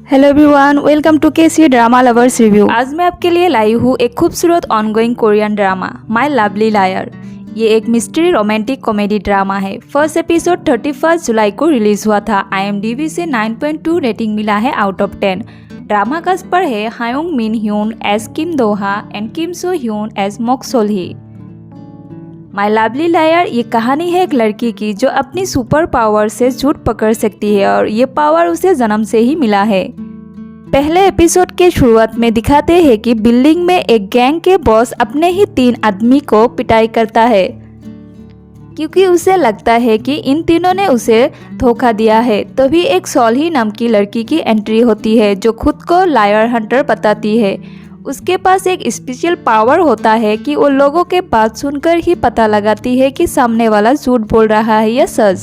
Hello everyone, welcome to KC drama lovers review. आज मैं आपके लिए लाई हूँ एक खूबसूरत ongoing Korean drama my lovely liar. ये एक मिस्ट्री रोमांटिक कॉमेडी ड्रामा है। फर्स्ट एपिसोड 31 जुलाई को रिलीज हुआ था। IMDb से 9.2 रेटिंग मिला है आउट ऑफ 10। ड्रामा कास्ट पर है Hwang Min Hyun as Kim Doha and Kim So Hyun as Mok Solhee. My lovely liar ये कहानी है एक लड़की की जो अपनी सुपर पावर से झूठ पकड़ सकती है और ये पावर उसे जन्म से ही मिला है। पहले एपिसोड के शुरुआत में दिखाते हैं कि बिल्डिंग में एक गैंग के बॉस अपने ही 3 आदमी को पिटाई करता है क्योंकि उसे लगता है कि इन तीनों ने उसे धोखा दिया है। तभी एक सोल्ही नाम की लड़की की एंट्री होती है जो खुद को लायर हंटर बताती है। उसके पास एक स्पेशल पावर होता है कि वो लोगों के बात सुनकर ही पता लगाती है कि सामने वाला झूठ बोल रहा है या सच।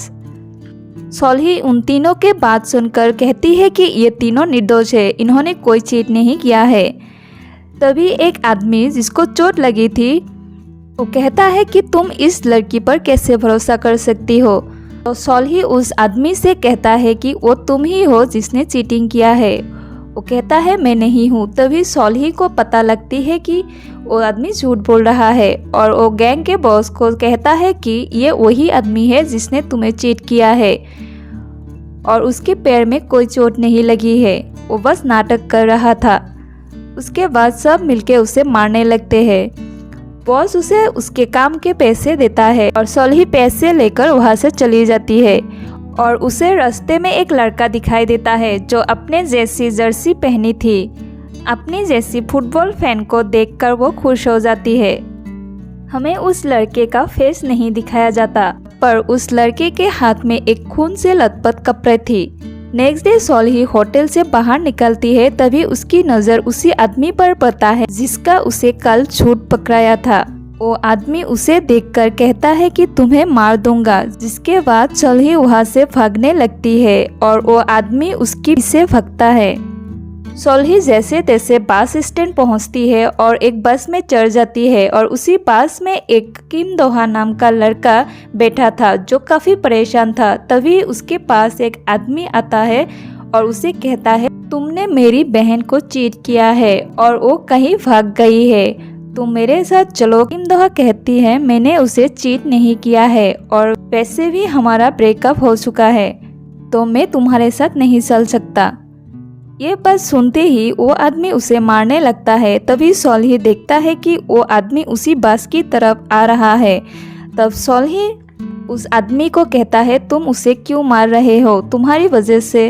सोल्ही उन तीनों के बात सुनकर कहती है कि ये तीनों निर्दोष है, इन्होंने कोई चीट नहीं किया है। तभी एक आदमी जिसको चोट लगी थी वो कहता है कि तुम इस लड़की पर कैसे भरोसा कर सकती हो। तो सोल्ही उस आदमी से कहता है कि वो तुम ही हो जिसने चीटिंग किया है। वो कहता है मैं नहीं हूँ। तभी सोल्ही को पता लगती है कि वो आदमी झूठ बोल रहा है और वो गैंग के बॉस को कहता है कि ये वही आदमी है जिसने तुम्हें चीट किया है और उसके पैर में कोई चोट नहीं लगी है, वो बस नाटक कर रहा था। उसके बाद सब मिलके उसे मारने लगते हैं। बॉस उसे उसके काम के पैसे देता है और सोल्ही पैसे लेकर वहाँ से चली जाती है और उसे रास्ते में एक लड़का दिखाई देता है जो अपने जैसी जर्सी पहनी थी। अपनी जैसी फुटबॉल फैन को देखकर वो खुश हो जाती है। हमें उस लड़के का फेस नहीं दिखाया जाता पर उस लड़के के हाथ में एक खून से लथपथ कपड़े थी। नेक्स्ट डे सोल्ही होटल से बाहर निकलती है। तभी उसकी नज़र उसी आदमी पर पड़ता है जिसका उसे कल झूठ पकड़ाया था। वो आदमी उसे देखकर कहता है कि तुम्हें मार दूंगा, जिसके बाद सोल्ही वहाँ से भागने लगती है और वो आदमी उसकी पीछे भागता है। सोल्ही जैसे तैसे बस स्टैंड पहुँचती है और एक बस में चढ़ जाती है और उसी बस में एक किम दोहा नाम का लड़का बैठा था जो काफ़ी परेशान था। तभी उसके पास एक आदमी आता है और उसे कहता है तुमने मेरी बहन को चीट किया है और वो कहीं भाग गई है, तुम मेरे साथ चलो। किम दोहा कहती है मैंने उसे चीट नहीं किया है और वैसे भी हमारा ब्रेकअप हो चुका है तो मैं तुम्हारे साथ नहीं चल सकता। ये बात सुनते ही वो आदमी उसे मारने लगता है। तभी सोल्ही देखता है कि वो आदमी उसी बस की तरफ आ रहा है। तब सोल्ही उस आदमी को कहता है तुम उसे क्यों मार रहे हो, तुम्हारी वजह से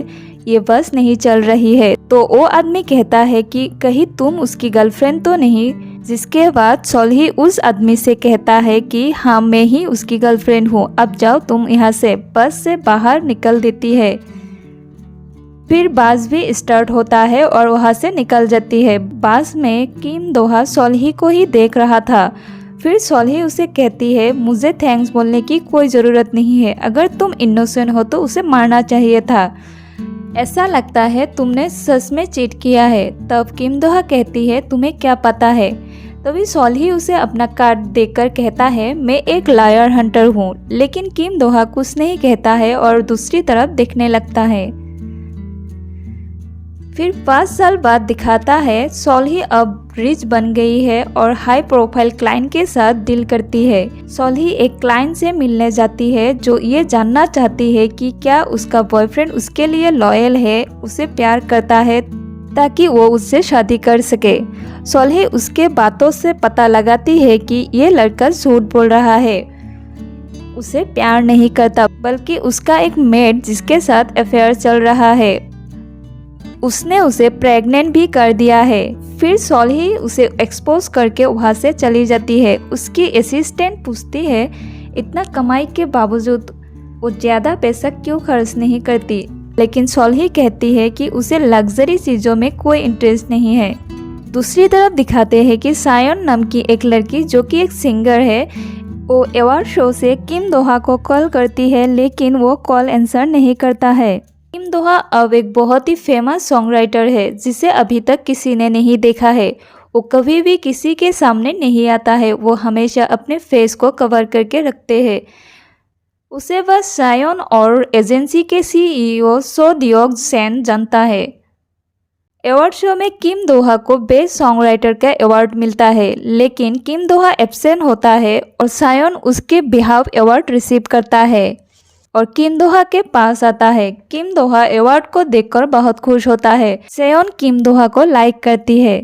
ये बस नहीं चल रही है। तो वो आदमी कहता है कि कहीं तुम उसकी गर्लफ्रेंड तो नहीं। जिसके बाद सोल्ही उस आदमी से कहता है कि हाँ मैं ही उसकी गर्लफ्रेंड हूँ, अब जाओ तुम यहाँ से। बस से बाहर निकल देती है। फिर बस भी स्टार्ट होता है और वहाँ से निकल जाती है। बस में किम दोहा सोल्ही को ही देख रहा था। फिर सोल्ही उसे कहती है मुझे थैंक्स बोलने की कोई ज़रूरत नहीं है, अगर तुम इनोसेंट हो तो उसे मारना चाहिए था, ऐसा लगता है तुमने सच में चीट किया है। तब किम दोहा कहती है तुम्हें क्या पता है। तभी सोल्ही उसे अपना कार्ड देकर कहता है मैं एक लायर हंटर हूँ। लेकिन किम दोहा कुछ नहीं कहता है और दूसरी तरफ देखने लगता है। फिर 5 साल बाद दिखाता है सोल्ही अब रिच बन गई है और हाई प्रोफाइल क्लाइंट के साथ डील करती है। सोल्ही एक क्लाइंट से मिलने जाती है जो ये जानना चाहती है कि क्या उसका बॉयफ्रेंड उसके लिए लॉयल है, उसे प्यार करता है ताकि वो उससे शादी कर सके। सोल्ही उसके बातों से पता लगाती है कि ये लड़का झूठ बोल रहा है, उसे प्यार नहीं करता बल्कि उसका एक मेड जिसके साथ अफेयर चल रहा है उसने उसे प्रेग्नेंट भी कर दिया है। फिर सोल्ही उसे एक्सपोज करके वहाँ से चली जाती है। उसकी असिस्टेंट पूछती है इतना कमाई के बावजूद वो ज़्यादा पैसा क्यों खर्च नहीं करती, लेकिन सोल्ही कहती है कि उसे लग्जरी चीज़ों में कोई इंटरेस्ट नहीं है। दूसरी तरफ दिखाते हैं कि सायोन नाम की एक लड़की जो कि एक सिंगर है, वो अवार्ड शो से किम दोहा को कॉल करती है लेकिन वो कॉल आंसर नहीं करता है। किम दोहा अब एक बहुत ही फेमस सॉन्ग राइटर है जिसे अभी तक किसी ने नहीं देखा है। वो कभी भी किसी के सामने नहीं आता है, वो हमेशा अपने फेस को कवर करके रखते हैं। उसे बस सायोन और एजेंसी के CEO सो दियोग सेन जानता है। अवार्ड शो में किम दोहा को बेस्ट सॉन्ग राइटर का अवार्ड मिलता है, लेकिन किम दोहा एब्सेंट होता है और सायोन उसके बिहाफ अवार्ड रिसीव करता है और किम दोहा के पास आता है। किम दोहा अवार्ड को देखकर बहुत खुश होता है। सायोन किम दोहा को लाइक करती है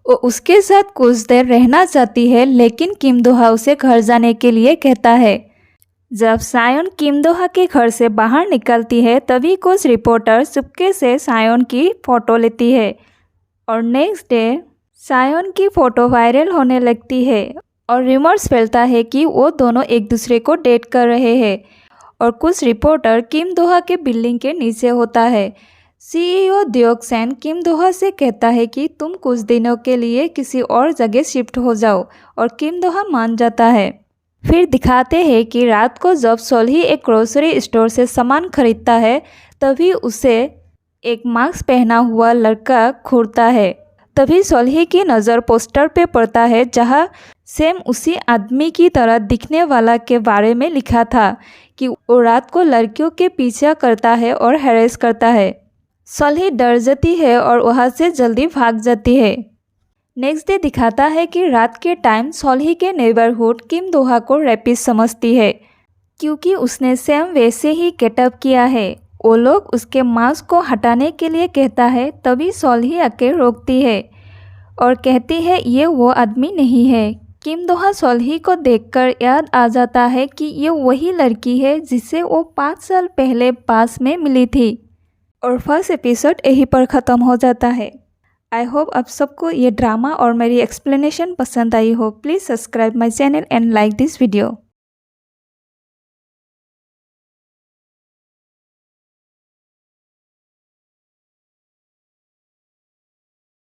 और उसके साथ कुछ देर रहना चाहती है, लेकिन किम दोहा उसे घर जाने के लिए कहता है। जब सायोन किम दोहा के घर से बाहर निकलती है, तभी कुछ रिपोर्टर चुपके से सायोन की फ़ोटो लेती है और नेक्स्ट डे सायोन की फ़ोटो वायरल होने लगती है और रिमर्स फैलता है कि वो दोनों एक दूसरे को डेट कर रहे हैं और कुछ रिपोर्टर किम दोहा के बिल्डिंग के नीचे होता है। सीईओ द्योक सैन किम दोहा से कहता है कि तुम कुछ दिनों के लिए किसी और जगह शिफ्ट हो जाओ और किम दोहा मान जाता है। फिर दिखाते हैं कि रात को जब सोल्ही एक ग्रोसरी स्टोर से सामान खरीदता है, तभी उसे एक मास्क पहना हुआ लड़का घूरता है। तभी सोल्ही की नज़र पोस्टर पे पड़ता है जहाँ सेम उसी आदमी की तरह दिखने वाला के बारे में लिखा था कि वो रात को लड़कियों के पीछा करता है और हैरेस करता है। सोल्ही डर जाती है और वहाँ से जल्दी भाग जाती है। नेक्स्ट डे दिखाता है कि रात के टाइम सोल्ही के नेबरहुड किम दोहा को रेपिस्ट समझती है, क्योंकि उसने सेम वैसे ही गेटअप किया है। वो लोग उसके मास्क को हटाने के लिए कहता है, तभी सोल्ही आके रोकती है और कहती है ये वो आदमी नहीं है। किम दोहा सोल्ही को देखकर याद आ जाता है कि ये वही लड़की है जिसे वो 5 साल पहले पास में मिली थी और फर्स्ट एपिसोड यहीं पर ख़त्म हो जाता है। आई होप आप सबको ये ड्रामा और मेरी एक्सप्लेनेशन पसंद आई हो। Please subscribe my channel and like this video.